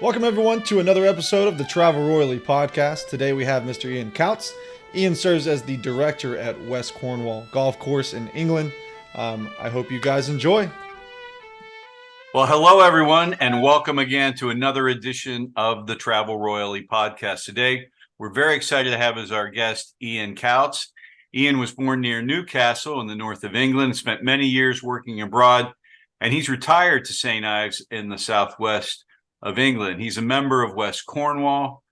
Welcome, everyone, to another episode of the Travel Royally podcast. Today we have Mr. Ian Coutts. Ian serves as the director at West Cornwall Golf Course in England. I hope you guys enjoy. Well, hello, everyone, and welcome again to another edition of the Travel Royally podcast. Today, we're very excited to have as our guest Ian Coutts. Ian was born near Newcastle in the north of England, spent many years working abroad, and he's retired to St. Ives in the southwest of England. He's a member of West Cornwall,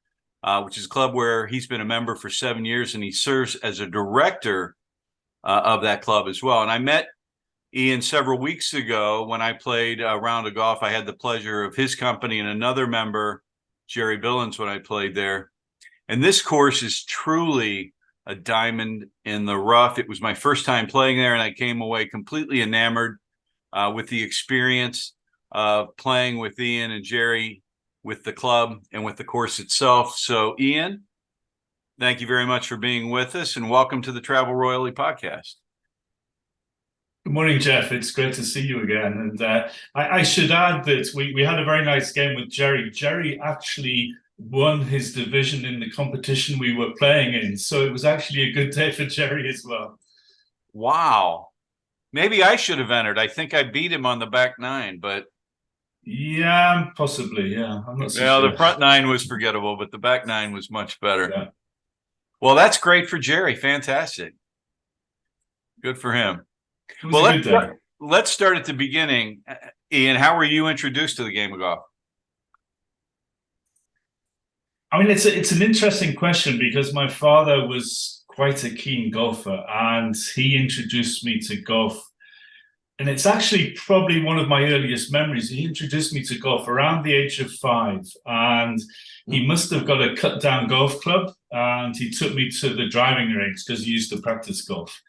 which is a club where he's been a member for 7 years, and he serves as a director of that club as well. And I met Ian several weeks ago when I played a round of golf. I had the pleasure of his company and another member, Jerry Billings, when I played there. And this course is truly a diamond in the rough. It was my first time playing there, and I came away completely enamored with the experience of playing with Ian and Jerry, with the club and with the course itself. So, Ian, thank you very much for being with us, and welcome to the Travel Royally podcast. Good morning, Jeff. It's great to see you again. And I should add that we had a very nice game with Jerry. Jerry actually won his division in the competition we were playing in. So it was actually a good day for Jerry as well. Wow. Maybe I should have entered. I think I beat him on the back nine, but yeah, possibly. Yeah, I'm not so sure. The front nine was forgettable, but the back nine was much better. Yeah. Well, that's great for Jerry. Fantastic. Good for him. Well, let's start at the beginning. Ian, how were you introduced to the game of golf? I mean, it's an interesting question because my father was quite a keen golfer, and he introduced me to golf. And it's actually probably one of my earliest memories. He introduced me to golf around the age of 5, and he must have got a cut-down golf club, and he took me to the driving range because he used to practice golf.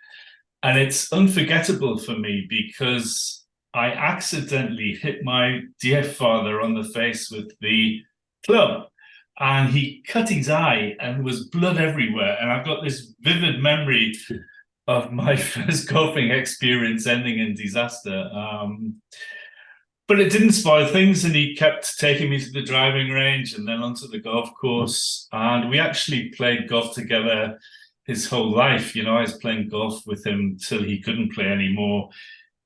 And it's unforgettable for me because I accidentally hit my dear father on the face with the club, and he cut his eye and was blood everywhere. And I've got this vivid memory of my first golfing experience ending in disaster. But it didn't spoil things, and he kept taking me to the driving range and then onto the golf course. And we actually played golf together his whole life. You know, I was playing golf with him till he couldn't play anymore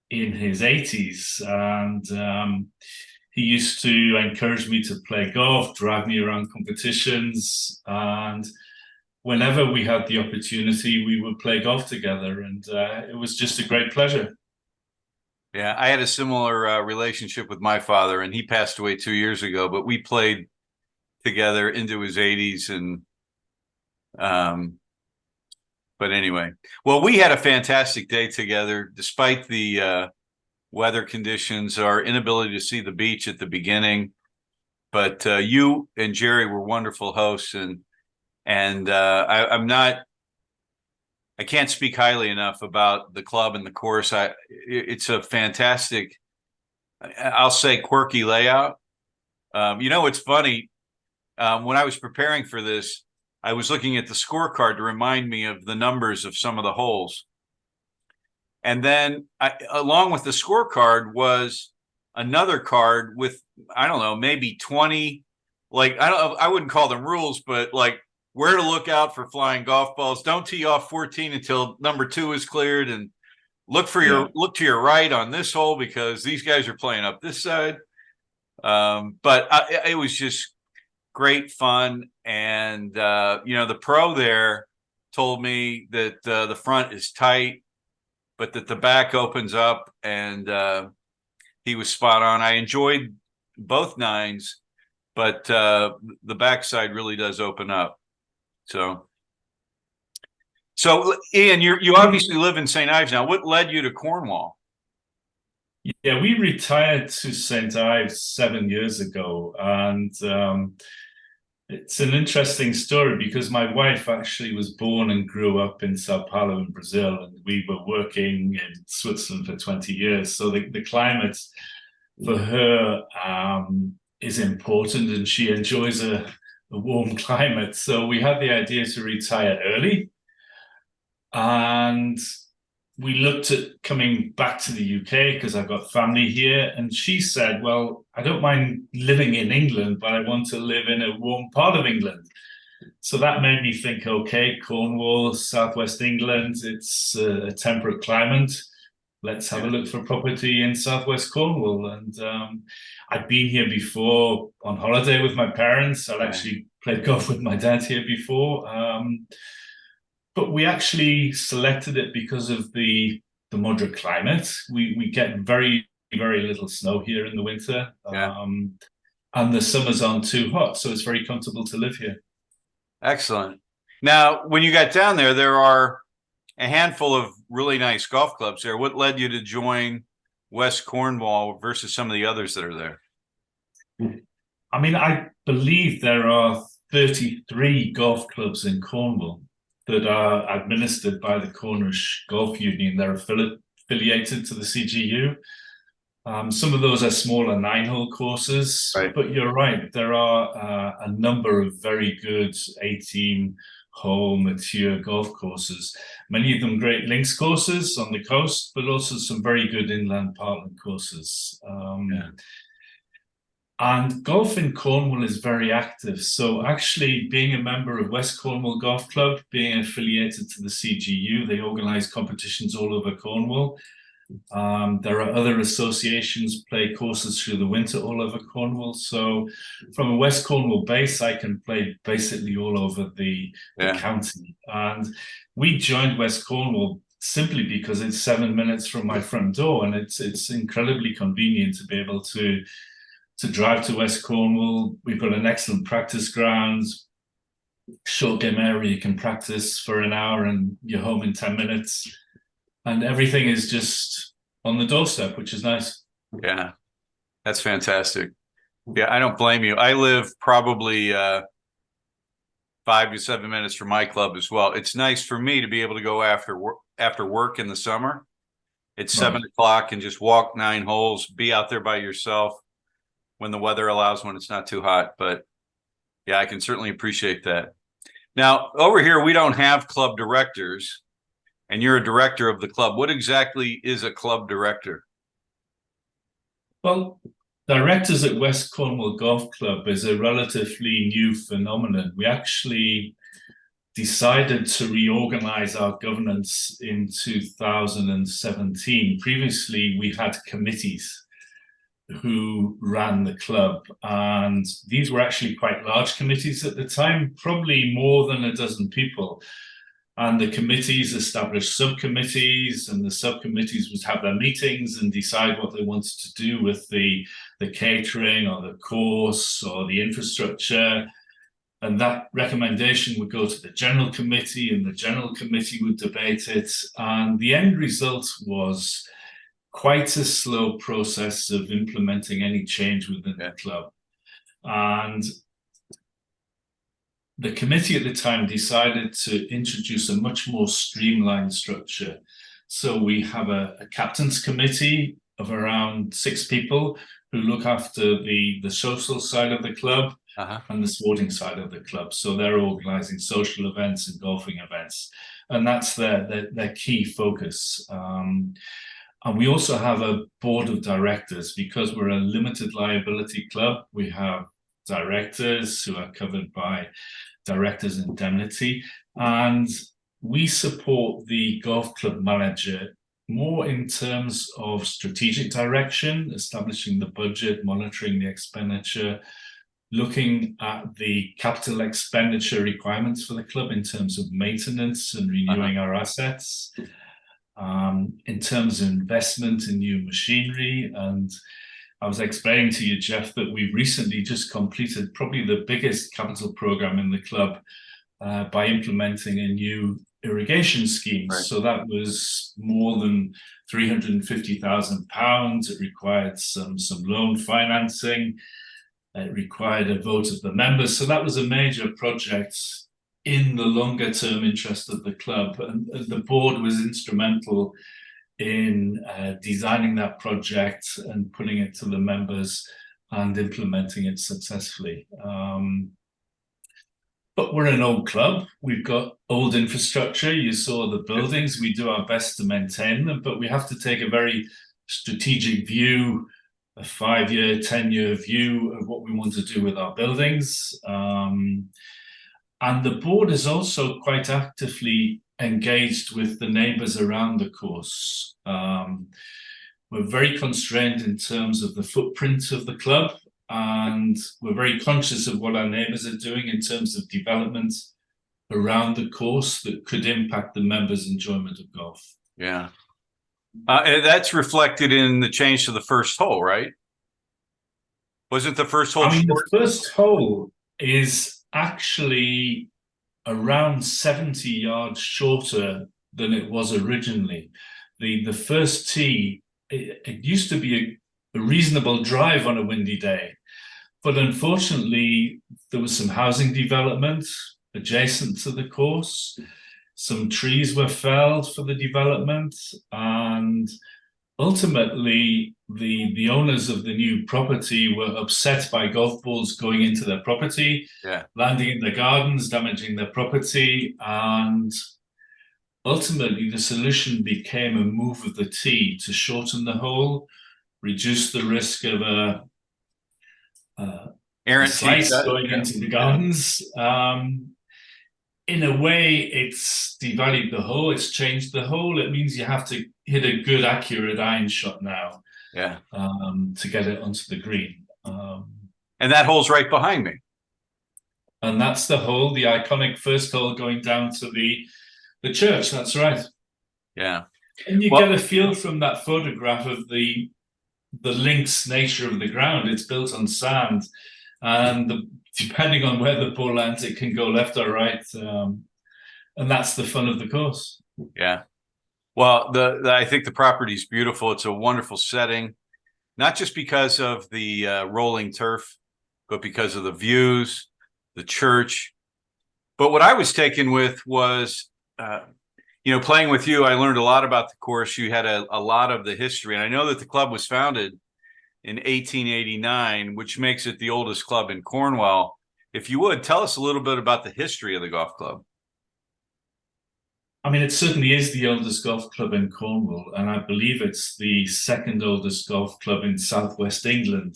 in his 80s. And he used to encourage me to play golf, drive me around competitions, and whenever we had the opportunity, we would play golf together, and it was just a great pleasure. Yeah, I had a similar relationship with my father, and he passed away 2 years ago, but we played together into his 80s. And but anyway, well, we had a fantastic day together, despite the weather conditions, our inability to see the beach at the beginning. But you and Jerry were wonderful hosts, and I can't speak highly enough about the club and the course. It's a fantastic, I'll say, quirky layout. It's funny. When I was preparing for this, I was looking at the scorecard to remind me of the numbers of some of the holes. And then along with the scorecard was another card with, I don't know, maybe 20, I wouldn't call them rules, but like where to look out for flying golf balls. Don't tee off 14 until number 2 is cleared, and look to your right on this hole because these guys are playing up this side. But it was just great fun. And, the pro there told me that the front is tight, but that the back opens up, and he was spot on. I enjoyed both nines, but the backside really does open up. So Ian, you obviously live in St. Ives now. What led you to Cornwall? Yeah, we retired to St. Ives 7 years ago, and it's an interesting story because my wife actually was born and grew up in Sao Paulo in Brazil, and we were working in Switzerland for 20 years. So the climate for her is important, and she enjoys a warm climate. So we had the idea to retire early. And we looked at coming back to the UK because I've got family here. And she said, well, I don't mind living in England, but I want to live in a warm part of England. So that made me think, okay, Cornwall, southwest England, it's a temperate climate. Let's have a look for property in southwest Cornwall. And I'd been here before on holiday with my parents. I'd actually played golf with my dad here before. But we actually selected it because of the moderate climate. We get very, very little snow here in the winter. And the summers aren't too hot. So it's very comfortable to live here. Excellent. Now, when you got down there, there are a handful of really nice golf clubs there. What led you to join West Cornwall versus some of the others that are there? I mean, I believe there are 33 golf clubs in Cornwall that are administered by the Cornish Golf Union. They're affiliated to the CGU. Some of those are smaller 9-hole courses, but you're right. There are a number of very good 18-hole mature golf courses. Many of them great links courses on the coast, but also some very good inland parkland courses. And golf in Cornwall is very active. So actually being a member of West Cornwall Golf Club, being affiliated to the CGU, they organise competitions all over Cornwall. There are other associations play courses through the winter all over Cornwall. So from a West Cornwall base, I can play basically all over the county. And we joined West Cornwall simply because it's 7 minutes from my front door, and it's incredibly convenient to be able to drive to West Cornwall. We've got an excellent practice ground, short game area. You can practice for an hour and you're home in 10 minutes. And everything is just on the doorstep, which is nice. Yeah, that's fantastic. Yeah, I don't blame you. I live probably 5 to 7 minutes from my club as well. It's nice for me to be able to go after work in the summer. It's 7 o'clock and just walk 9 holes, be out there by yourself when the weather allows, when it's not too hot. But yeah, I can certainly appreciate that. Now, over here, we don't have club directors. And you're a director of the club. What exactly is a club director? Well, directors at West Cornwall Golf Club is a relatively new phenomenon. We actually decided to reorganize our governance in 2017. Previously, we had committees who ran the club, and these were actually quite large committees at the time, probably more than a dozen people. And the committees established subcommittees, and the subcommittees would have their meetings and decide what they wanted to do with the catering or the course or the infrastructure. And that recommendation would go to the general committee, and the general committee would debate it. And the end result was quite a slow process of implementing any change within the club. And the committee at the time decided to introduce a much more streamlined structure. So we have a captain's committee of around 6 people who look after the social side of the club and the sporting side of the club. So they're organizing social events and golfing events. And that's their key focus. And we also have a board of directors. Because we're a limited liability club, we have directors who are covered by directors' indemnity, and we support the golf club manager more in terms of strategic direction, establishing the budget, monitoring the expenditure, looking at the capital expenditure requirements for the club in terms of maintenance and renewing our assets, in terms of investment in new machinery. And I was explaining to you, Jeff, that we recently just completed probably the biggest capital program in the club by implementing a new irrigation scheme. So that was more than £350,000. It required some loan financing. It required a vote of the members. So that was a major project in the longer term interest of the club. And the board was instrumental in designing that project and putting it to the members and implementing it successfully. But we're an old club. We've got old infrastructure. You saw the buildings. We do our best to maintain them, but we have to take a very strategic view, a 5-year, 10-year view of what we want to do with our buildings. And the board is also quite actively engaged with the neighbours around the course. We're very constrained in terms of the footprint of the club, and we're very conscious of what our neighbours are doing in terms of development around the course that could impact the members' enjoyment of golf. Yeah. And that's reflected in the change to the first hole, right? Wasn't the first hole short? The first hole is actually around 70 yards shorter than it was originally. The first tee, it used to be a reasonable drive on a windy day, but unfortunately there was some housing development adjacent to the course. Some trees were felled for the development, and ultimately the owners of the new property were upset by golf balls going into their property, landing in their gardens, damaging their property, and ultimately the solution became a move of the tee to shorten the hole, reduce the risk of a slice going into the gardens. In a way, it's devalued the hole. It's changed the hole. It means you have to hit a good, accurate iron shot now, to get it onto the green. And that hole's right behind me. And that's the hole, the iconic first hole going down to the church. That's right. Yeah. And you get a feel from that photograph of the links nature of the ground. It's built on sand, and depending on where the ball lands, it can go left or right, and that's the fun of the course. Yeah. Well, I think the property is beautiful. It's a wonderful setting, not just because of the rolling turf, but because of the views, the church. But what I was taken with was, playing with you, I learned a lot about the course. You had a lot of the history, and I know that the club was founded in 1889, which makes it the oldest club in Cornwall. If you would, tell us a little bit about the history of the golf club. It certainly is the oldest golf club in Cornwall, and I believe it's the second oldest golf club in southwest England.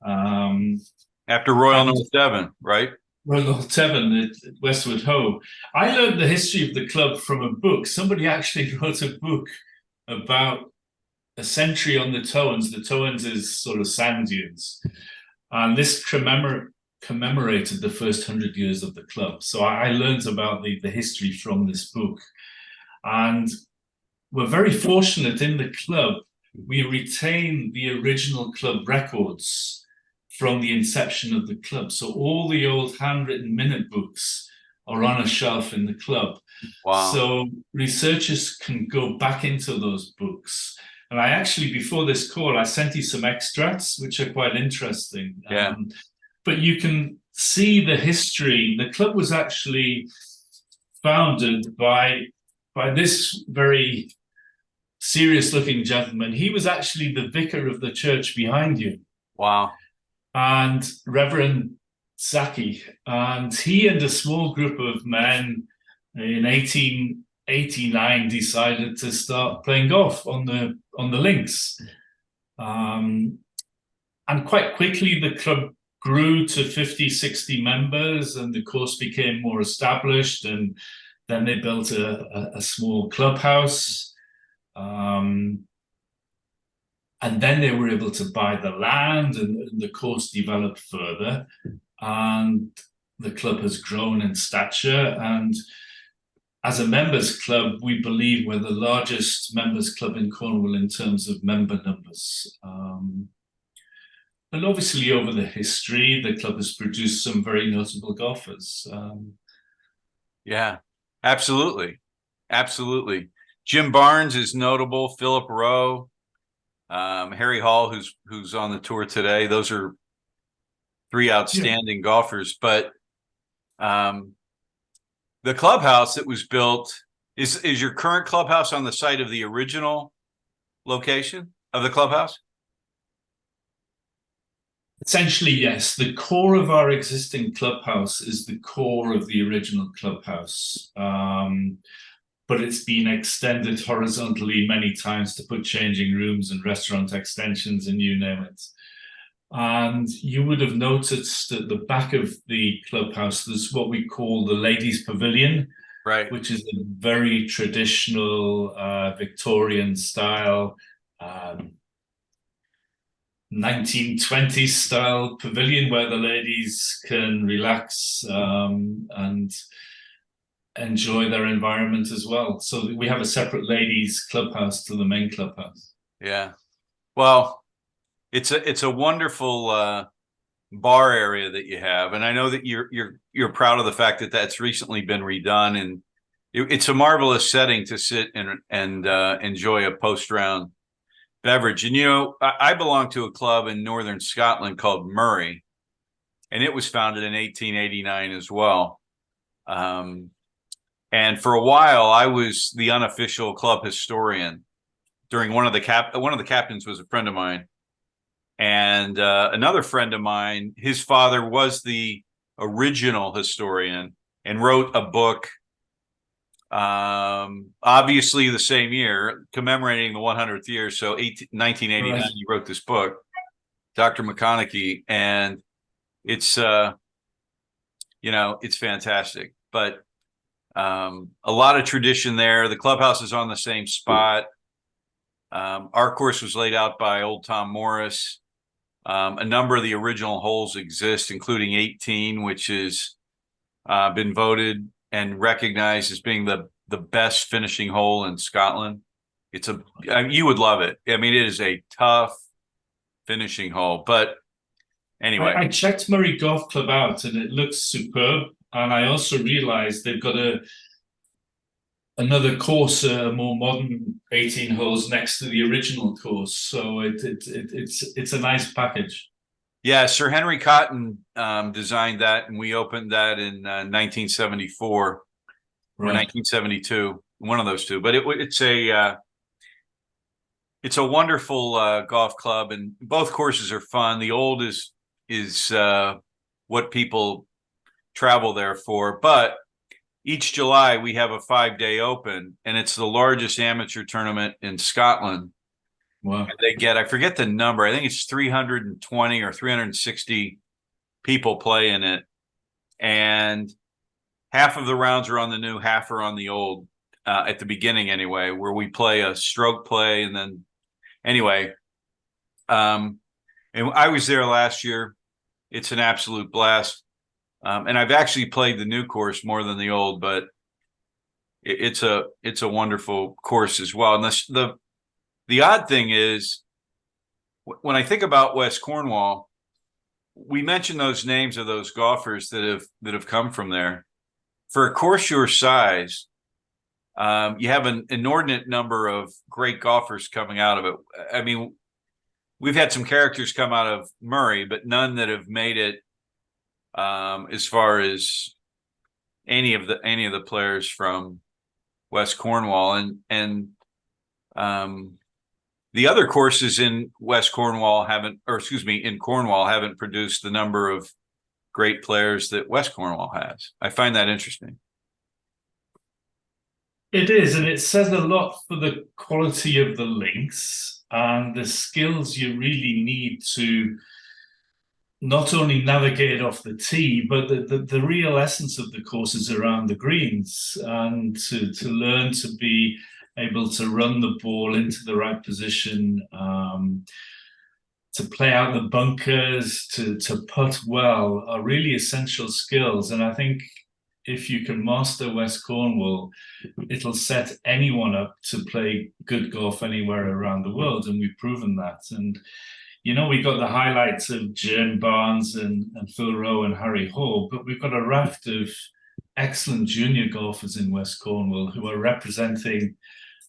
After Royal North Devon, right? Royal North Devon at Westwood Ho. I learned the history of the club from a book. Somebody actually wrote a book about a century on the Towens. The Towens is sort of sand dunes. And this commemorated the first 100 years of the club. So I learned about the history from this book. And we're very fortunate in the club. We retain the original club records from the inception of the club. So all the old handwritten minute books are on a shelf in the club. Wow. So researchers can go back into those books. And I actually, before this call, I sent you some extracts, which are quite interesting. Yeah. But you can see the history. The club was actually founded by this very serious-looking gentleman. He was actually the vicar of the church behind you. Wow. And Reverend Zaki. And he and a small group of men in 1889 decided to start playing golf on the links. And quite quickly, the club grew to 50, 60 members, and the course became more established. And then they built a small clubhouse. And then they were able to buy the land, and the course developed further. And the club has grown in stature. And as a members club, we believe we're the largest members club in Cornwall in terms of member numbers. And obviously, over the history, the club has produced some very notable golfers. Yeah, absolutely. Absolutely. Jim Barnes is notable, Philip Rowe, Harry Hall, who's on the tour today. Those are three outstanding golfers. But the clubhouse that was built, is your current clubhouse on the site of the original location of the clubhouse? Essentially, yes. The core of our existing clubhouse is the core of the original clubhouse. But it's been extended horizontally many times to put changing rooms and restaurant extensions and you name it. And you would have noticed at the back of the clubhouse, there's what we call the ladies' pavilion, Right. which is a very traditional Victorian style, 1920s style pavilion where the ladies can relax and enjoy their environment as well. So we have a separate ladies' clubhouse to the main clubhouse. Yeah. Well, it's a wonderful bar area that you have, and I know that you're proud of the fact that that's recently been redone, and it's a marvelous setting to sit and enjoy a post-round beverage. And I belong to a club in northern Scotland called Murray, and it was founded in 1889 as well. And for a while, I was the unofficial club historian. During one of the captains was a friend of mine. And another friend of mine, his father was the original historian and wrote a book, obviously the same year, commemorating the 100th year. So 1989, Right. he wrote this book, Dr. McConaughey, and it's it's fantastic. But a lot of tradition there. The clubhouse is on the same spot. Our course was laid out by old Tom Morris. A number of the original holes exist, including 18, which has been voted and recognized as being the best finishing hole in Scotland. You would love it. I mean, it is a tough finishing hole, but anyway. I checked Murray Golf Club out and it looks superb. And I also realized they've got another course, a more modern 18 holes next to the original course. So it's a nice package. Yeah, Sir Henry Cotton designed that, and we opened that in 1974 or 1972, one of those two. But it's a wonderful golf club, and both courses are fun. The old is what people travel there for, but each July we have a 5-day open, and it's the largest amateur tournament in Scotland. Wow. And they get, I forget the number, I think it's 320 or 360 people play in it. And half of the rounds are on the new, half are on the old, at the beginning anyway, where we play a stroke play. And then anyway, and I was there last year. It's an absolute blast. And I've actually played the new course more than the old, but it's a wonderful course as well. And the odd thing is, when I think about West Cornwall, we mentioned those names of those golfers that have come from there. For a course your size, you have an inordinate number of great golfers coming out of it. I mean, we've had some characters come out of Murray, but none that have made it as far as any of the players from West Cornwall, and the other courses in Cornwall haven't produced the number of great players that West Cornwall has. I find that interesting. It is, and it says a lot for the quality of the links and the skills you really need to not only navigate off the tee, but the real essence of the course is around the greens, and to learn to be able to run the ball into the right position, to play out the bunkers, to putt well, are really essential skills. And I think if you can master West Cornwall, it'll set anyone up to play good golf anywhere around the world, and we've proven that. And we got the highlights of Jern Barnes and Phil Rowe and Harry Hall, but we've got a raft of excellent junior golfers in West Cornwall who are representing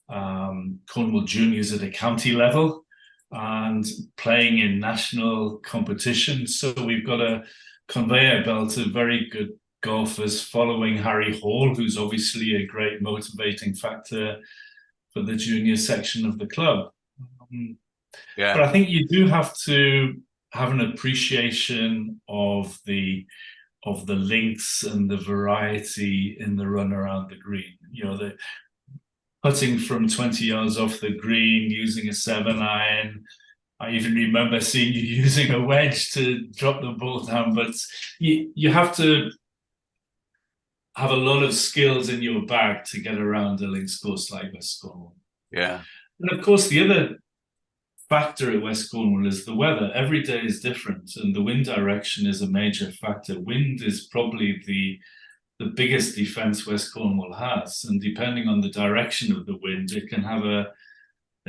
Cornwall juniors at a county level and playing in national competitions. So we've got a conveyor belt of very good golfers following Harry Hall, who's obviously a great motivating factor for the junior section of the club. Yeah. But I think you do have to have an appreciation of the links and the variety in the run around the green. You know, the putting from 20 yards off the green using a 7-iron. I even remember seeing you using a wedge to drop the ball down, but you have to have a lot of skills in your bag to get around a links course like West Cornwall. Yeah. And of course, the other factor at West Cornwall is the weather. Every day is different, and the wind direction is a major factor. Wind is probably the biggest defense West Cornwall has, and depending on the direction of the wind, it can have a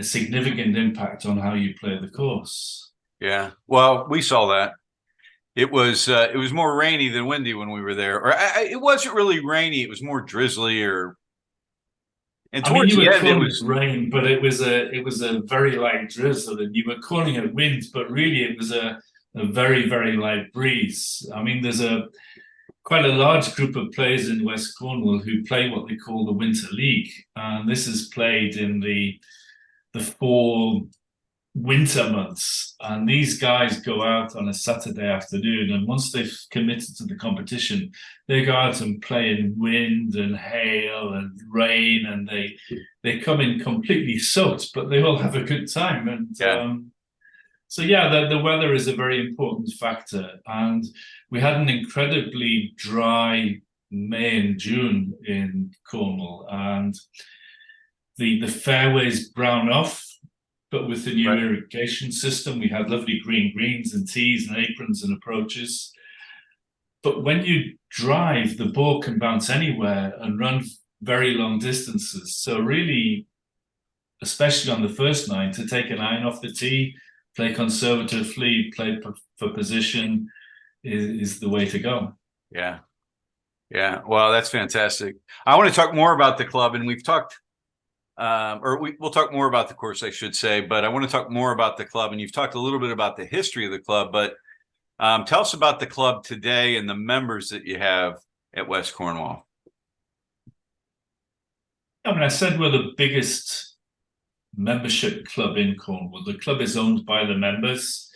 significant impact on how you play the course. Yeah. Well, we saw that. It was more rainy than windy when we were there, or it wasn't really rainy. It was more drizzly, and towards the end it was rain, but it was a very light drizzle, and you were calling it wind, but really it was a very, very light breeze. I mean, there's quite a large group of players in West Cornwall who play what they call the Winter League, and this is played in the 4 winter months. And these guys go out on a Saturday afternoon, and once they've committed to the competition, they go out and play in wind and hail and rain, and they come in completely soaked, but they all have a good time. And so the weather is a very important factor. And we had an incredibly dry May and June in Cornwall, and the fairways brown off. But with the new irrigation system, we had lovely green greens and tees and aprons and approaches. But when you drive, the ball can bounce anywhere and run very long distances. So really, especially on the first 9, to take an iron off the tee, play conservatively, play for position is the way to go. Yeah. Yeah. Well, that's fantastic. I want to talk more about the club, and we've talked we'll talk more about the course, I should say, but I want to talk more about the club. And you've talked a little bit about the history of the club, but tell us about the club today and the members that you have at West Cornwall. I mean, I said we're the biggest membership club in Cornwall. The club is owned by the members.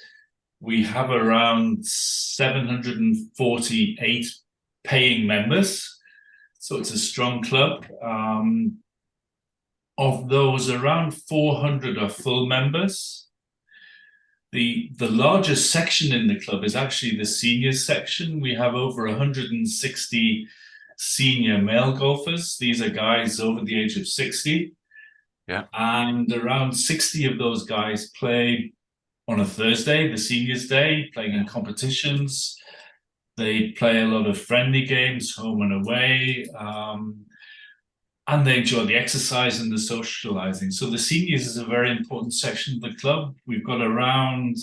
We have around 748 paying members, so it's a strong club. Of those, around 400 are full members. The largest section in the club is actually the seniors section. We have over 160 senior male golfers. These are guys over the age of 60. Yeah. And around 60 of those guys play on a Thursday, the seniors day, playing in competitions. They play a lot of friendly games, home and away. And they enjoy the exercise and the socializing. So the seniors is a very important section of the club. We've got around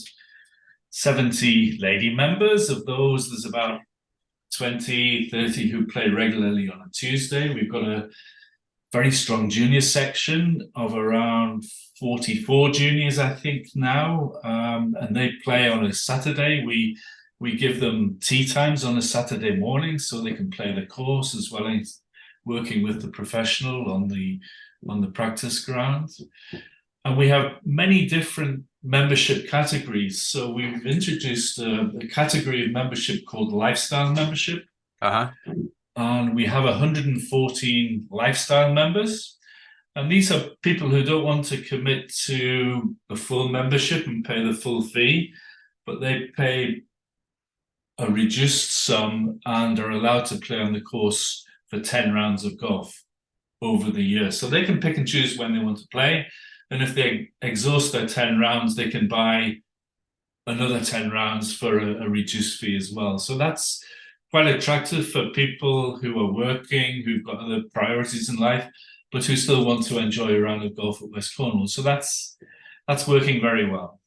70 lady members. Of those, there's about 20, 30 who play regularly on a Tuesday. We've got a very strong junior section of around 44 juniors, I think, now. And they play on a Saturday. We give them tea times on a Saturday morning so they can play the course as well as working with the professional on the practice ground. And we have many different membership categories. So we've introduced a category of membership called lifestyle membership. And we have 114 lifestyle members. And these are people who don't want to commit to a full membership and pay the full fee, but they pay a reduced sum and are allowed to play on the course for 10 rounds of golf over the year. So they can pick and choose when they want to play. And if they exhaust their 10 rounds, they can buy another 10 rounds for a reduced fee as well. So that's quite attractive for people who are working, who've got other priorities in life, but who still want to enjoy a round of golf at West Cornwall. So that's working very well.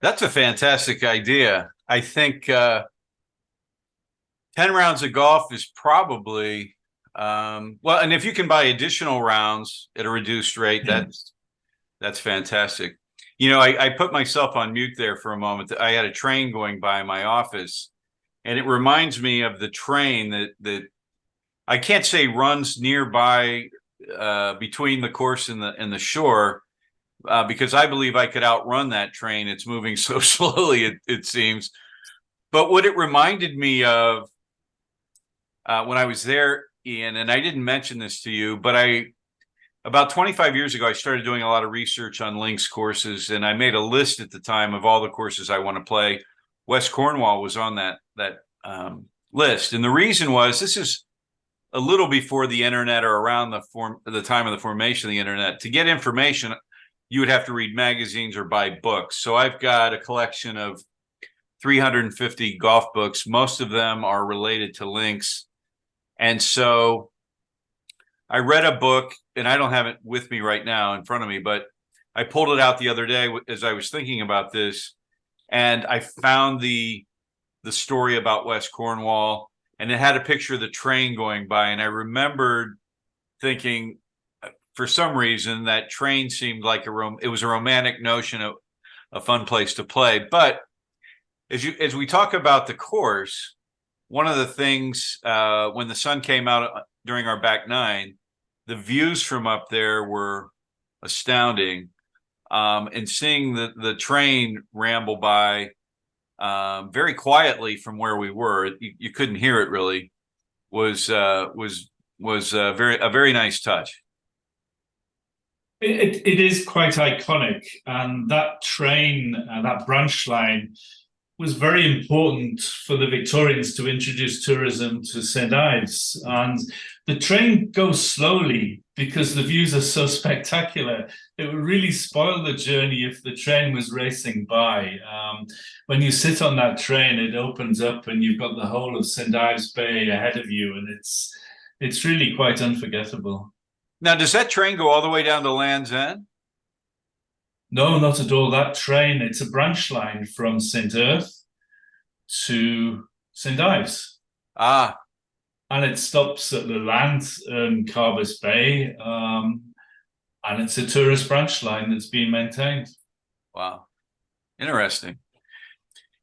That's a fantastic idea. I think 10 rounds of golf is probably well, and if you can buy additional rounds at a reduced rate, that's fantastic. You know, I put myself on mute there for a moment. I had a train going by my office, and it reminds me of the train that I can't say runs nearby between the course and the shore. because I believe I could outrun that train. It's moving so slowly, it seems. But what it reminded me of when I was there, Ian, and I didn't mention this to you, but about 25 years ago, I started doing a lot of research on links courses, and I made a list at the time of all the courses I want to play. West Cornwall was on that list, and the reason was this is a little before the internet, or around the time of the formation of the internet. To get information, you would have to read magazines or buy books. So I've got a collection of 350 golf books. Most of them are related to links. And so I read a book, and I don't have it with me right now in front of me, but I pulled it out the other day as I was thinking about this, and I found the story about West Cornwall, and it had a picture of the train going by. And I remembered thinking, for some reason, that train seemed like it was a romantic notion of a fun place to play. But as we talk about the course, one of the things, when the sun came out during our back nine, the views from up there were astounding. And seeing the train ramble by very quietly from where we were, you couldn't hear it really, was a very nice touch. It is quite iconic, and that train, that branch line, was very important for the Victorians to introduce tourism to St. Ives. And the train goes slowly because the views are so spectacular. It would really spoil the journey if the train was racing by. When you sit on that train, it opens up and you've got the whole of St. Ives Bay ahead of you, and it's really quite unforgettable. Now, does that train go all the way down to Land's End? No, not at all. That train, it's a branch line from St. Erth to St. Ives. Ah. And it stops at the Land and Carbis Bay. And it's a tourist branch line that's being maintained. Wow. Interesting.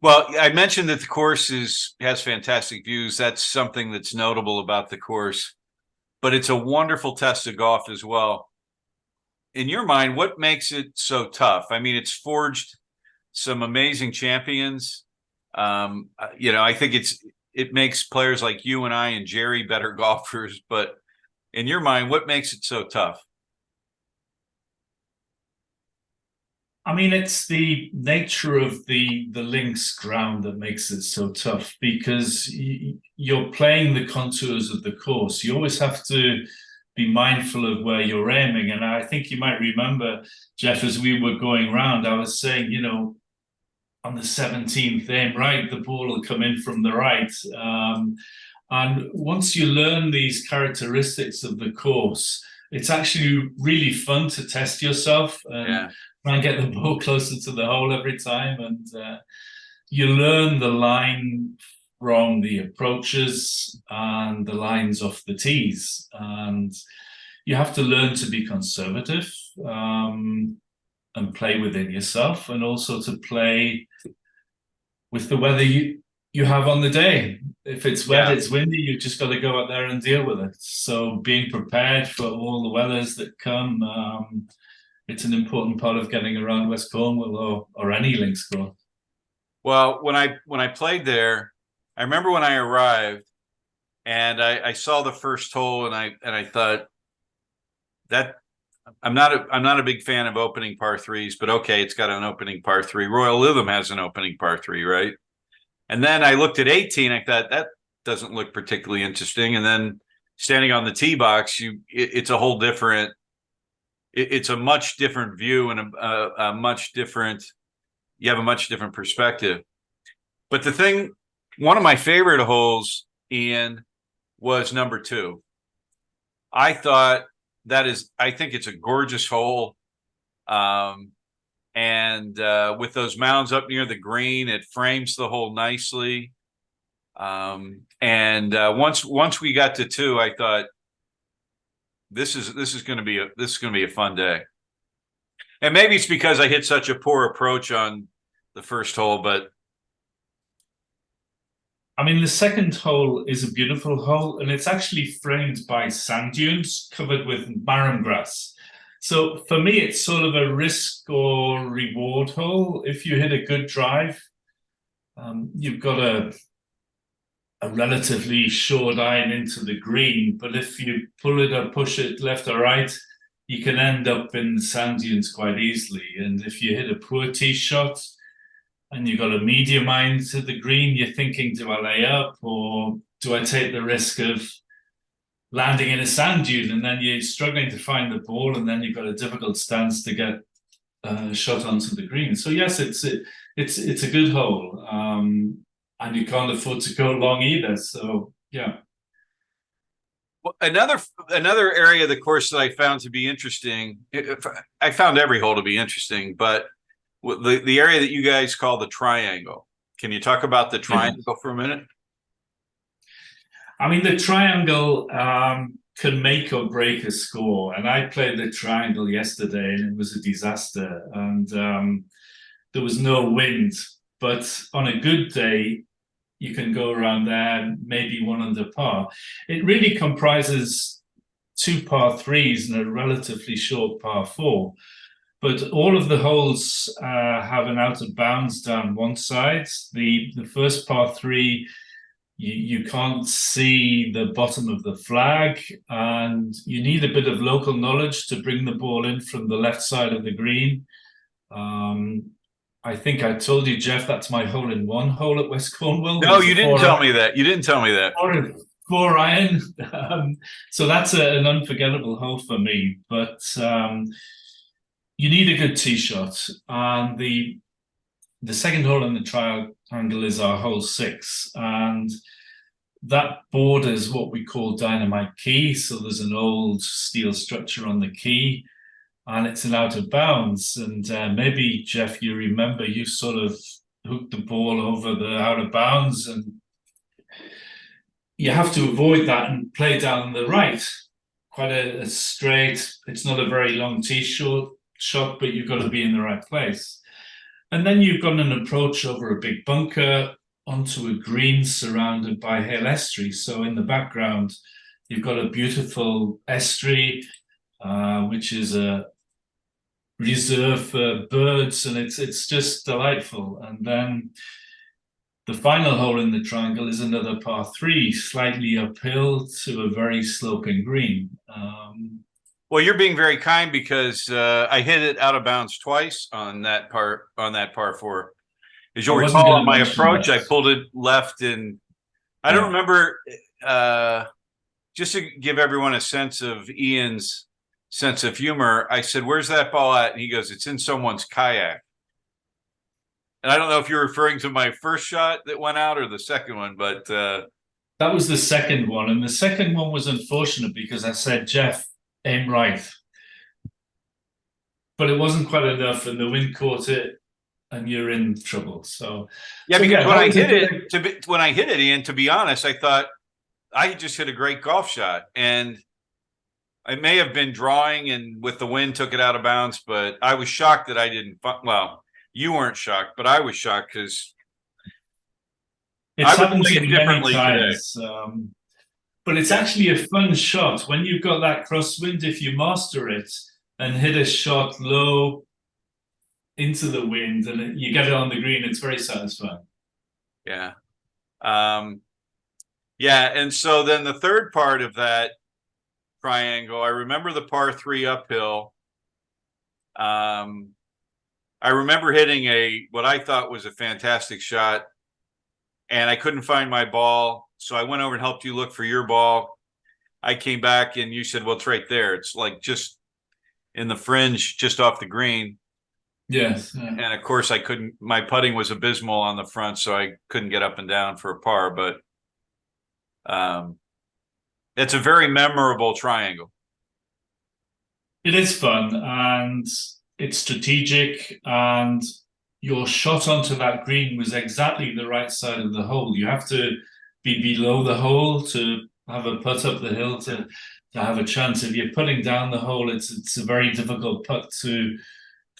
Well, I mentioned that the course has fantastic views. That's something that's notable about the course. But it's a wonderful test of golf as well. In your mind, what makes it so tough? I mean, it's forged some amazing champions. I think it makes players like you and I and Jerry better golfers. But in your mind, what makes it so tough? I mean, it's the nature of the links ground that makes it so tough, because you're playing the contours of the course. You always have to be mindful of where you're aiming. And I think you might remember, Jeff, as we were going round, I was saying, on the 17th aim right, the ball will come in from the right. And once you learn these characteristics of the course, it's actually really fun to test yourself and try and get the ball closer to the hole every time. And you learn the line from the approaches and the lines off the tees. And you have to learn to be conservative and play within yourself, and also to play with the weather you have on the day. If it's wet, it's windy, you've just got to go out there and deal with it. So being prepared for all the weathers that come, it's an important part of getting around West Cornwall or any links course. Well, when I played there, I remember when I arrived and I saw the first hole, and I thought that I'm not a big fan of opening par threes, but okay, it's got an opening par three. Royal Lytham has an opening par three, right? And then I looked at 18. I thought that doesn't look particularly interesting. And then standing on the tee box, it's a whole different. It's a much different view and a much different. You have a much different perspective. But one of my favorite holes, Ian, was number 2. I think it's a gorgeous hole. And with those mounds up near the green, it frames the hole nicely. Once we got to 2, I thought this is going to be a fun day. And maybe it's because I hit such a poor approach on the first hole, but I mean, the second hole is a beautiful hole, and it's actually framed by sand dunes covered with marram grass. So for me, it's sort of a risk or reward hole. If you hit a good drive, you've got a relatively short iron into the green, but if you pull it or push it left or right, you can end up in the sand dunes quite easily. And if you hit a poor tee shot and you've got a medium iron to the green, you're thinking, do I lay up or do I take the risk of landing in a sand dune? And then you're struggling to find the ball, and then you've got a difficult stance to get shot onto the green. So yes, it's a good hole. And you can't afford to go long either. So yeah. Well, another area of the course that I found to be interesting. I found every hole to be interesting, but the area that you guys call the triangle. Can you talk about the triangle for a minute? I mean, the triangle can make or break a score. And I played the triangle yesterday, and it was a disaster. And there was no wind. But on a good day, you can go around there, maybe one under par. It really comprises two par threes and a relatively short par four. But all of the holes have an out of bounds down one side. The first par three, you can't see the bottom of the flag, and you need a bit of local knowledge to bring the ball in from the left side of the green. I think I told you, Jeff, that's my hole-in-one hole at West Cornwall. No, you didn't tell me that. You didn't tell me that. Four iron. So that's an unforgettable hole for me. But you need a good tee shot. And the second hole in the triangle is our hole 6. And that borders what we call Dynamite Key. So there's an old steel structure on the key, and it's an out of bounds. And maybe, Jeff, you remember you sort of hooked the ball over the out of bounds, and you have to avoid that and play down the right. Quite a straight, it's not a very long tee shot, but you've got to be in the right place. And then you've got an approach over a big bunker onto a green surrounded by Hill Estuary. So in the background, you've got a beautiful estuary, which is a reserve for birds, and it's just delightful. And then the final hole in the triangle is another par 3, slightly uphill to a very sloping green. Well, you're being very kind, because I hit it out of bounds twice on that par 4. As you'll recall, on my approach, I pulled it left, and I don't remember. Just to give everyone a sense of Ian's sense of humor, I said, "Where's that ball at?" And he goes, "It's in someone's kayak." And I don't know if you're referring to my first shot that went out or the second one, but that was the second one. And the second one was unfortunate because I said, "Jeff, aim right." But it wasn't quite enough, and the wind caught it, and you're in trouble. So yeah, because when I hit it, Ian, to be honest, I thought I just hit a great golf shot, and I may have been drawing, and with the wind took it out of bounds. But I was shocked that I didn't. Well, you weren't shocked, but I was shocked because it's happened to me many times. But it's actually a fun shot when you've got that crosswind. If you master it and hit a shot low into the wind and you get it on the green, it's very satisfying. Yeah. Yeah. And so then the third part of that triangle, I remember the par 3 uphill. I remember hitting what I thought was a fantastic shot, and I couldn't find my ball. So I went over and helped you look for your ball. I came back and you said, "Well, it's right there. It's like just in the fringe, just off the green." Yes. Yeah. And of course, my putting was abysmal on the front, so I couldn't get up and down for a par. But it's a very memorable triangle. It is fun, and it's strategic, and your shot onto that green was exactly the right side of the hole. You have to be below the hole to have a putt up the hill to have a chance. If you're putting down the hole, it's a very difficult putt to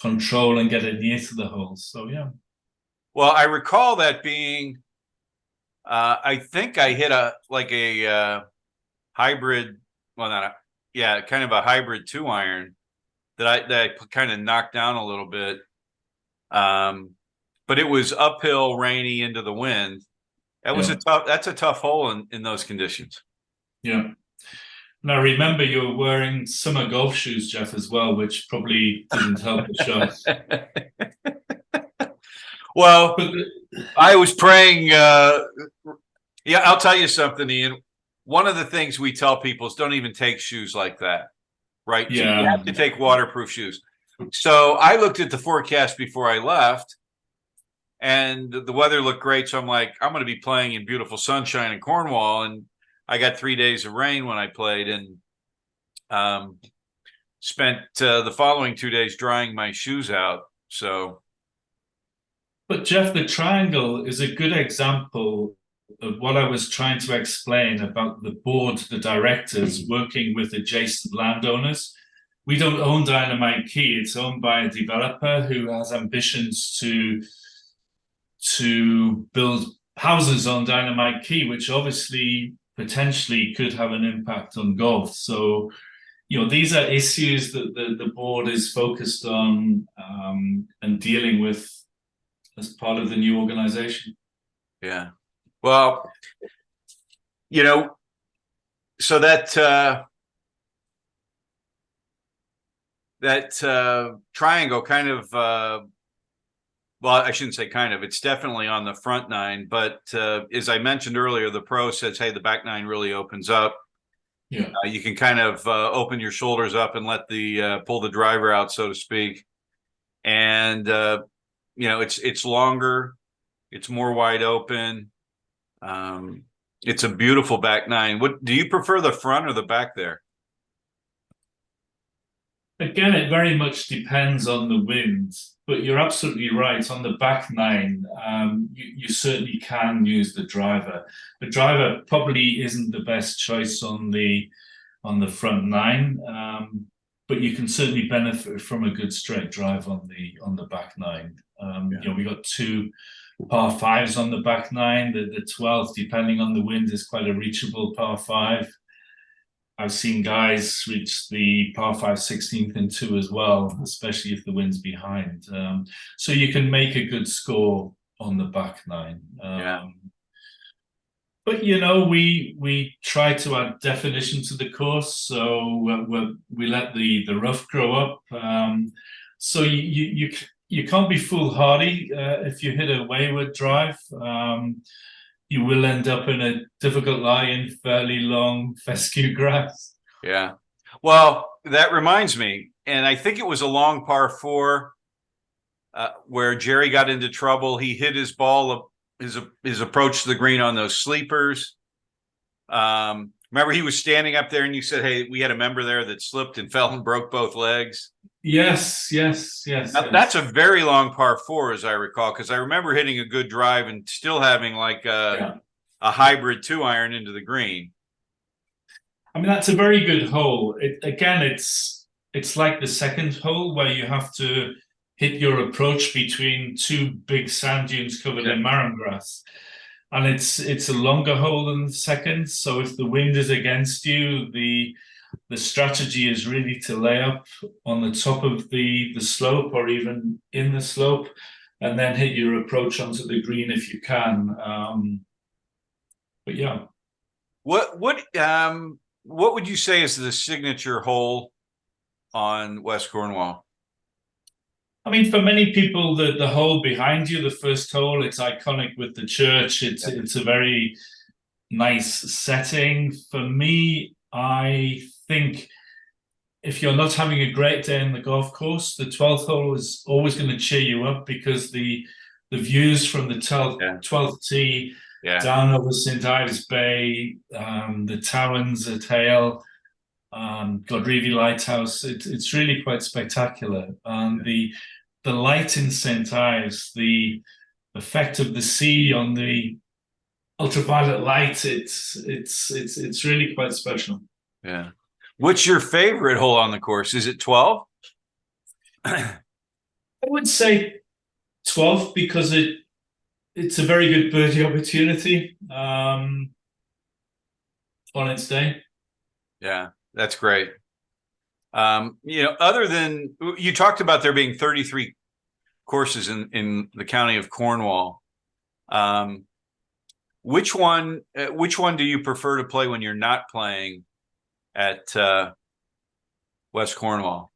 control and get it near to the hole. So yeah. Well, I recall that being, I think I hit a hybrid, well, kind of a hybrid 2-iron I kind of knocked down a little bit. But it was uphill, rainy, into the wind. That's a tough hole in those conditions. Yeah. Now remember, you were wearing summer golf shoes, Jeff, as well, which probably didn't help the shot. Well, But I was praying. Yeah, I'll tell you something, Ian. One of the things we tell people is don't even take shoes like that, right? yeah, You have to take waterproof shoes. So I looked at the forecast before I left, and the weather looked great. So I'm like, I'm going to be playing in beautiful sunshine in Cornwall, and I got 3 days of rain when I played, and spent the following 2 days drying my shoes out. So, but Jeff, the triangle is a good example of what I was trying to explain about the board, the directors working with adjacent landowners. We don't own Dynamite Key; it's owned by a developer who has ambitions to build houses on Dynamite Key, which obviously potentially could have an impact on golf. So, these are issues that the board is focused on and dealing with as part of the new organization. yeah. Well, so that triangle kind of, well, I shouldn't say kind of, it's definitely on the front nine, but as I mentioned earlier, the pro says, hey, the back nine really opens up. Yeah. You can kind of open your shoulders up and let pull the driver out, so to speak. And, it's longer, it's more wide open. It's a beautiful back nine. What do you prefer, the front or the back there? Again, it very much depends on the wind, but you're absolutely right. On the back nine, you certainly can use the driver. The driver probably isn't the best choice on the front nine, but you can certainly benefit from a good straight drive on the back nine. We got 2 par 5s on the back nine. The 12th, depending on the wind, is quite a reachable par 5. I've seen guys reach the par 5 16th in 2 as well, especially if the wind's behind. So you can make a good score on the back nine. But we try to add definition to the course, so we let the rough grow up. So you can't be foolhardy if you hit a wayward drive. You will end up in a difficult lie in fairly long fescue grass. Yeah. Well, that reminds me, and I think it was a long par 4 where Jerry got into trouble. He hit his ball, his approach to the green on those sleepers. Remember, he was standing up there and you said, hey, we had a member there that slipped and fell and broke both legs. Yes. That's a very long par 4, as I recall, because I remember hitting a good drive and still having like a hybrid 2-iron into the green. I mean, that's a very good hole. It's like the second hole where you have to hit your approach between 2 big sand dunes covered in marram grass. And it's a longer hole than the second. So if the wind is against you, the strategy is really to lay up on the top of the slope or even in the slope, and then hit your approach onto the green if you can. But yeah. What would you say is the signature hole on West Cornwall? I mean, for many people, the hole behind you, the first hole, it's iconic with the church. It's a very nice setting. For me, I think if you're not having a great day in the golf course, the 12th hole is always going to cheer you up because the views from the 12th tee down over St. Ives Bay, the Towers at Hale, Godrevy Lighthouse, it's really quite spectacular. And the light in St. Ives, the effect of the sea on the ultraviolet light, it's really quite special. Yeah. What's your favorite hole on the course? Is it 12? I would say 12 because it's a very good birdie opportunity on its day. Yeah, that's great. Other than you talked about there being 33 courses in the county of Cornwall. Which one do you prefer to play when you're not playing at West Cornwall?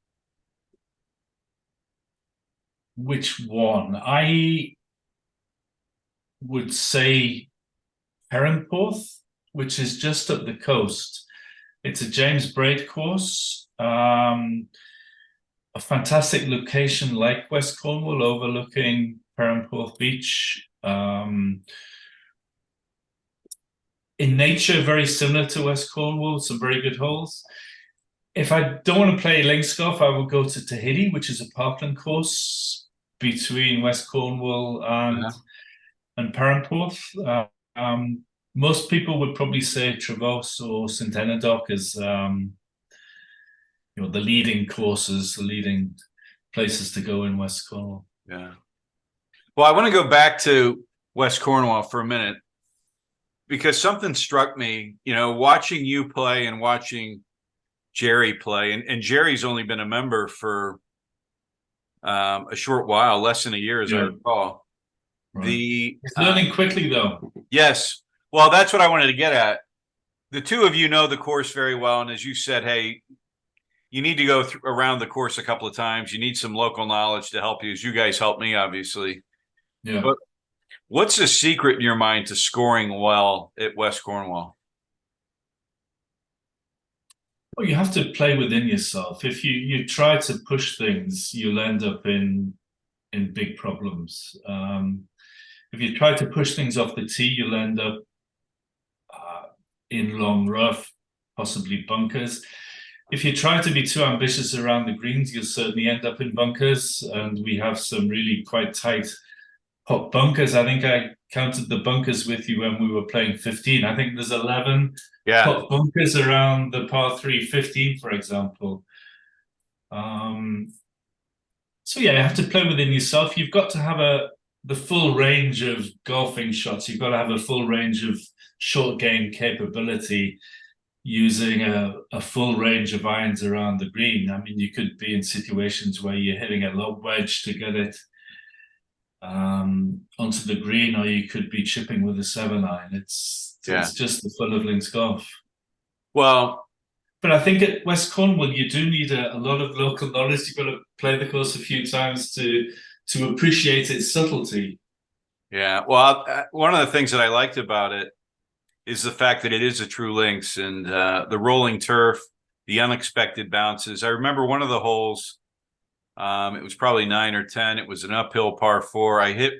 Which one? I would say Perranporth, which is just up the coast. It's a James Braid course. A fantastic location like West Cornwall, overlooking Perranporth Beach. In nature, very similar to West Cornwall, some very good holes. If I don't want to play links golf, I would go to Tahiti, which is a parkland course between West Cornwall and Perranporth. Most people would probably say Trevose or St Enodoc as the leading courses, the leading places to go in West Cornwall. Yeah. Well, I want to go back to West Cornwall for a minute because something struck me, watching you play and watching Jerry play, and Jerry's only been a member for a short while, less than a year, as I recall. Right. He's learning quickly, though. Yes. Well, that's what I wanted to get at. The two of you know the course very well, and as you said, hey, you need to go around the course a couple of times. You need some local knowledge to help you, as you guys helped me, obviously. Yeah. But what's the secret in your mind to scoring well at West Cornwall? Well, you have to play within yourself. If you try to push things, you'll end up in big problems. If you try to push things off the tee, you'll end up in long rough, possibly bunkers. If you try to be too ambitious around the greens, you'll certainly end up in bunkers. And we have some really quite tight hot bunkers. I think I counted the bunkers with you when we were playing 15. I think there's 11 hot bunkers around the par 3 15, for example. So yeah, you have to play within yourself. You've got to have the full range of golfing shots. You've got to have a full range of short game capability, using a full range of irons around the green. I mean, you could be in situations where you're hitting a lob wedge to get it onto the green, or you could be chipping with a 7-iron. It's just the fun of links golf. Well, but I think at West Cornwall, you do need a lot of local knowledge. You've got to play the course a few times to appreciate its subtlety. Yeah. Well, one of the things that I liked about it is the fact that it is a true links, and the rolling turf, the unexpected bounces. I remember one of the holes, it was probably 9 or 10. It was an uphill par 4. I hit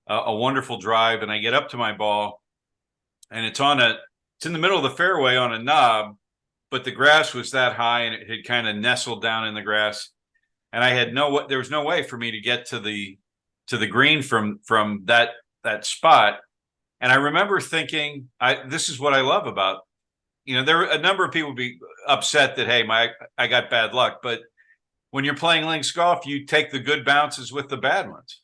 a wonderful drive, and I get up to my ball, and it's in the middle of the fairway on a knob, but the grass was that high, and it had kind of nestled down in the grass, and there was no way for me to get to the green from that spot. And I remember thinking, this is what I love about, there were a number of people be upset that, hey, I got bad luck. But when you're playing links golf, you take the good bounces with the bad ones.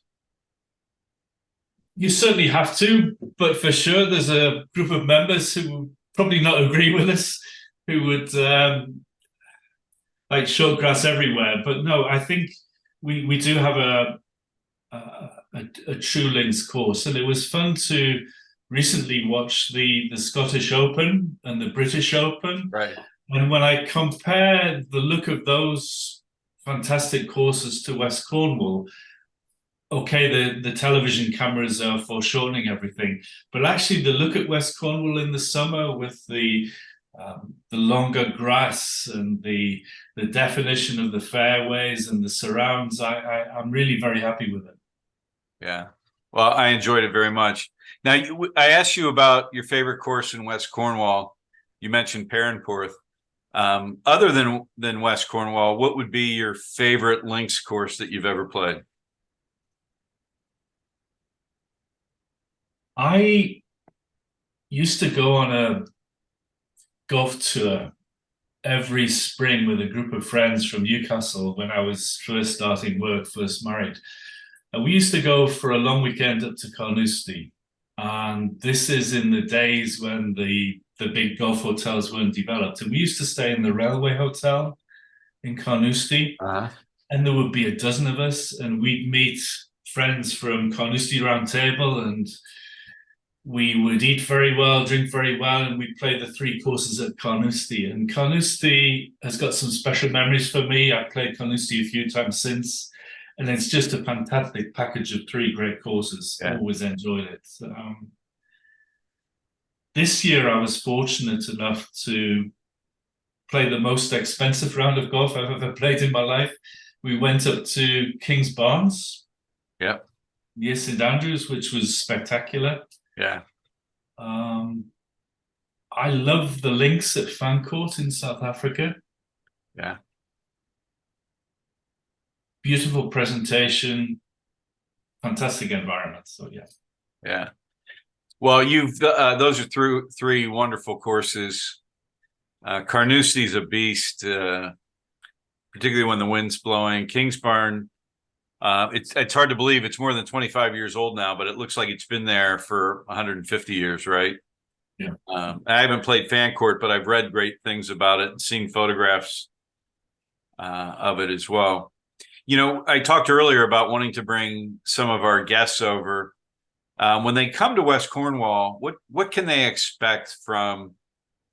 You certainly have to, but for sure, there's a group of members who probably not agree with us, who would like short grass everywhere. But no, I think we do have a true links course, and it was fun to recently watch the Scottish Open and the British Open. Right. And when I compare the look of those fantastic courses to West Cornwall, okay, the television cameras are foreshortening everything, but actually the look at West Cornwall in the summer with the longer grass and the definition of the fairways and the surrounds, I'm really very happy with it. Yeah. Well, I enjoyed it very much. Now, I asked you about your favorite course in West Cornwall. You mentioned Perranporth. Other than West Cornwall, what would be your favorite links course that you've ever played? I used to go on a golf tour every spring with a group of friends from Newcastle when I was first starting work, first married. And we used to go for a long weekend up to Carnoustie. And this is in the days when the big golf hotels weren't developed. And we used to stay in the Railway Hotel in Carnoustie, Uh-huh. and there would be a dozen of us, and we'd meet friends from Carnoustie Round Table, and we would eat very well, drink very well, and we'd play the three courses at Carnoustie. And Carnoustie has got some special memories for me. I've played Carnoustie a few times since, and it's just a fantastic package of three great courses. Yeah. Always enjoyed it. This year, I was fortunate enough to play the most expensive round of golf I've ever played in my life. We went up to Kings Barnes, near St Andrews, which was spectacular. Yeah. I love the links at Fancourt in South Africa. Yeah. Beautiful presentation, fantastic environment. So yeah. Yeah. Well, you've those are three wonderful courses. Carnoustie's a beast, particularly when the wind's blowing. Kingsbarn, it's hard to believe it's more than 25 years old now, but it looks like it's been there for 150 years, right? Yeah. I haven't played Fancourt, but I've read great things about it and seen photographs of it as well. You know, I talked earlier about wanting to bring some of our guests over. When they come to West Cornwall, what can they expect from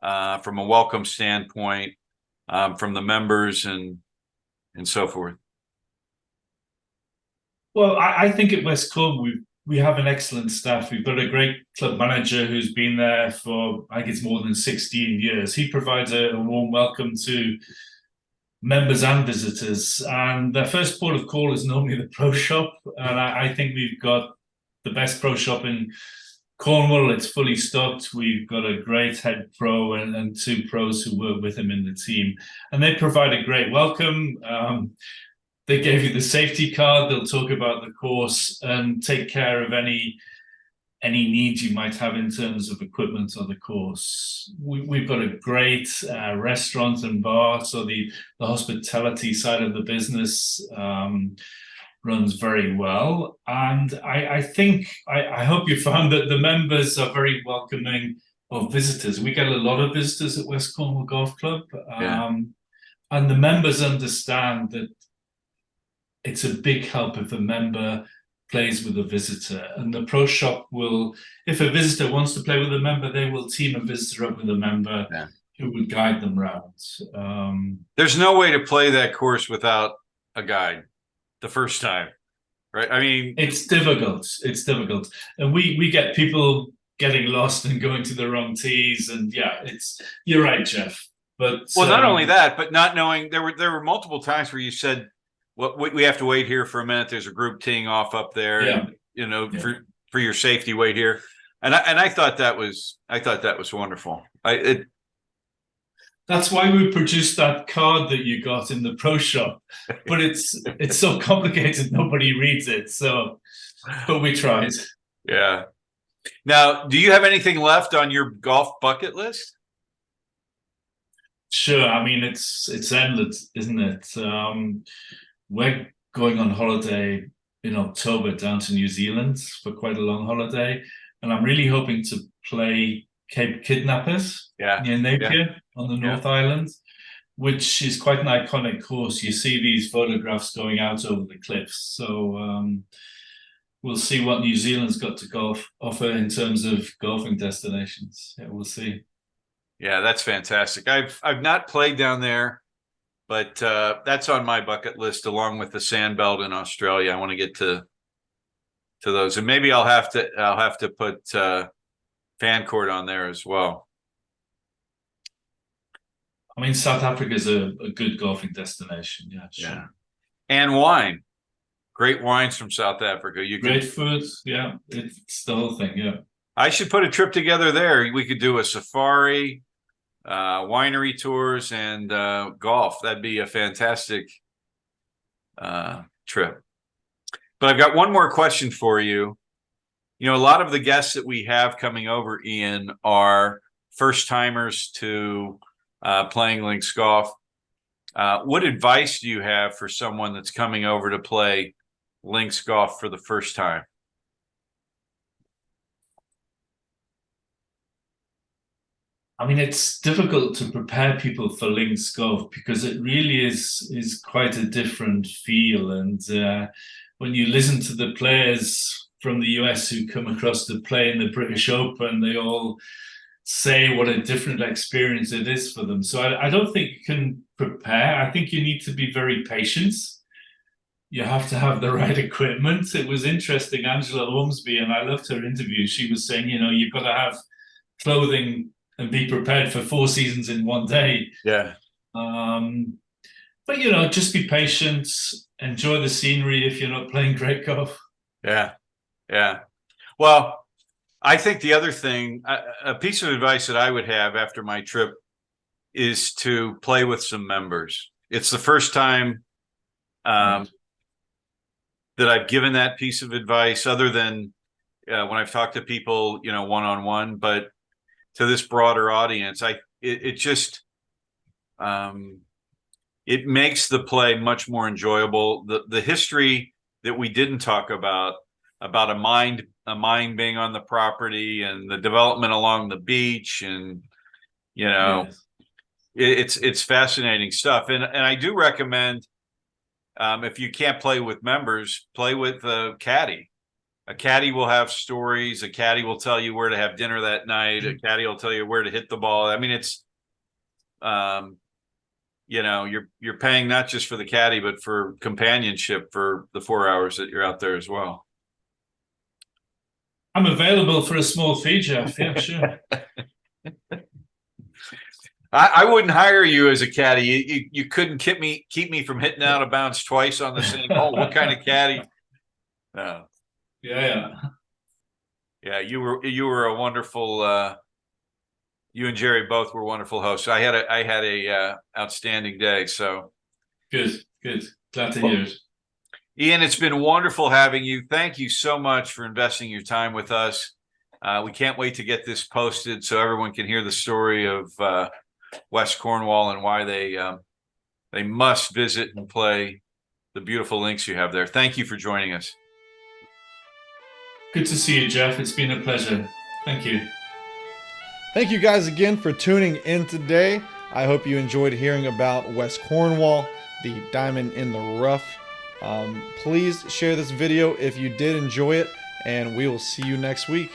a welcome standpoint, from the members and so forth? Well, I think at West Cornwall we have an excellent staff. We've got a great club manager who's been there for, I think it's more than 16 years. He provides a warm welcome to members and visitors. And their first port of call is normally the pro shop. And I think we've got the best pro shop in Cornwall. It's fully stocked. We've got a great head pro and two pros who work with him in the team. And they provide a great welcome. They gave you the safety card. They'll talk about the course and take care of any needs you might have in terms of equipment on the course. We've got a great restaurant and bar, so the hospitality side of the business runs very well. And I think, I hope you found that the members are very welcoming of visitors. We get a lot of visitors at West Cornwall Golf Club. And the members understand that it's a big help if a member plays with a visitor. And the pro shop will, if a visitor wants to play with a member, they will team a visitor up with a member who would guide them around. There's no way to play that course without a guide the first time, right? I mean, it's difficult. It's difficult. And we get people getting lost and going to the wrong tees. And yeah, you're right, Jeff. But well, not only that, but not knowing, there were multiple times where you said, well, we have to wait here for a minute. There's a group teeing off up there, and, you know, for your safety, wait here. And I thought that was wonderful. That's why we produced that card that you got in the pro shop, but it's so complicated nobody reads it. So, but we tried. Yeah. Now, do you have anything left on your golf bucket list? Sure. I mean, it's endless, isn't it? We're going on holiday in October down to New Zealand for quite a long holiday, and I'm really hoping to play Cape Kidnappers near Napier on the North Island, which is quite an iconic course. You see these photographs going out over the cliffs. So we'll see what New Zealand's got to offer in terms of golfing destinations. Yeah, we'll see. Yeah, that's fantastic. I've not played down there, but that's on my bucket list along with the Sandbelt in Australia. I want to get to those, and maybe I'll have to put Fancourt on there as well. I mean, South Africa is a good golfing destination. Yeah, sure. Yeah, and wine, great wines from South Africa. Great food. Yeah, it's the whole thing. Yeah, I should put a trip together there. We could do a safari, winery tours, and golf. That'd be a fantastic trip. But I've got one more question for you. You know, a lot of the guests that we have coming over, Ian, are first timers to playing links golf. What advice do you have for someone that's coming over to play links golf for the first time? I mean, it's difficult to prepare people for links golf because it really is quite a different feel. And when you listen to the players from the US who come across to play in the British Open, they all say what a different experience it is for them. So I don't think you can prepare. I think you need to be very patient. You have to have the right equipment. It was interesting, Angela Ormsby, and I loved her interview. She was saying, you've got to have clothing and be prepared for 4 seasons in one day. Yeah. But just be patient, enjoy the scenery if you're not playing great golf. Yeah. Yeah. Well, I think the other thing, a piece of advice that I would have after my trip is to play with some members. It's the first time that I've given that piece of advice, other than when I've talked to people, one-on-one, but to this broader audience, it just it makes the play much more enjoyable. The history that we didn't talk about a mine being on the property and the development along the beach, and Yes. it's fascinating stuff. And I do recommend, if you can't play with members, play with a caddy. A caddy will have stories. A caddy will tell you where to have dinner that night. A caddy will tell you where to hit the ball. I mean, it's you're paying not just for the caddy, but for companionship for the 4 hours that you're out there as well. I'm available for a small fee, Jeff. Yeah, sure. I wouldn't hire you as a caddy. You couldn't keep me from hitting out of bounds twice on the same hole. What kind of caddy? No. Yeah. You were a wonderful. You and Jerry both were wonderful hosts. I had a outstanding day. So good. Glad to hear it. Ian, it's been wonderful having you. Thank you so much for investing your time with us. We can't wait to get this posted so everyone can hear the story of West Cornwall and why they must visit and play the beautiful links you have there. Thank you for joining us. Good to see you, Jeff. It's been a pleasure. Thank you. Thank you guys again for tuning in today. I hope you enjoyed hearing about West Cornwall, the diamond in the rough. Please share this video if you did enjoy it, and we will see you next week.